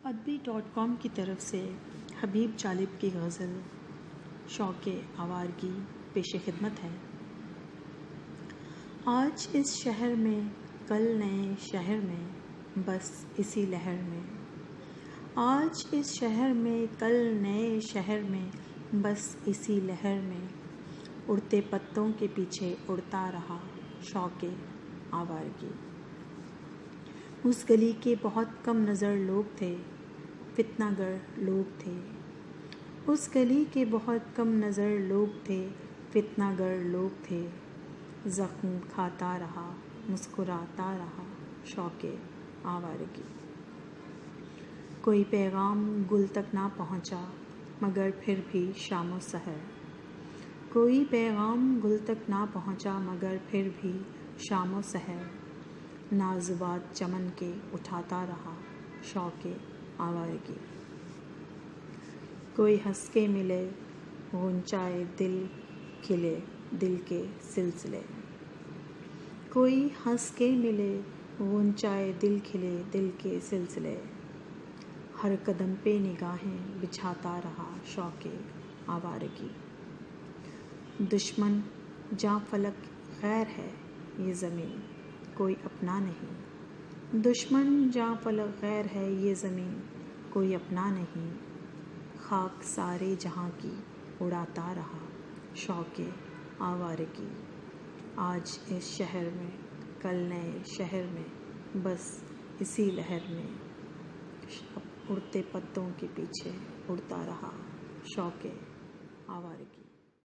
ادبی.com کی طرف سے حبیب جالب کی غزل شوق آوارگی پیش خدمت ہے۔ آج اس شہر میں، کل نئے شہر میں، بس اسی لہر میں۔ آج اس شہر میں، کل نئے شہر میں، بس اسی لہر میں۔ اڑتے پتوں کے پیچھے اڑتا رہا شوق آوارگی۔ اس گلی کے بہت کم نظر لوگ تھے، فتنہ گر لوگ تھے۔ اس گلی کے بہت کم نظر لوگ تھے، فتنہ گر لوگ تھے۔ زخم کھاتا رہا، مسکراتا رہا شوق آوارگی۔ کوئی پیغام گل تک نہ پہنچا، مگر پھر بھی شام و سحر۔ کوئی پیغام گل تک نہ پہنچا، مگر پھر بھی شام و سحر۔ نازوات چمن کے اٹھاتا رہا شوق آوارگی۔ کوئی ہنس کے ملے، غنچۂ دل کھلے دل کے سلسلے۔ کوئی ہنس کے ملے، غنچۂ دل کھلے دل کے سلسلے۔ ہر قدم پہ نگاہیں بچھاتا رہا شوق آوارگی۔ دشمن جاں فلک غیر ہے یہ زمین، کوئی اپنا نہیں۔ دشمن جاں فلک غیر ہے یہ زمین، کوئی اپنا نہیں۔ خاک سارے جہاں کی اڑاتا رہا شوق آوارگی۔ آج اس شہر میں، کل نئے شہر میں، بس اسی لہر میں۔ اڑتے پتوں کے پیچھے اڑتا رہا شوق آوارگی۔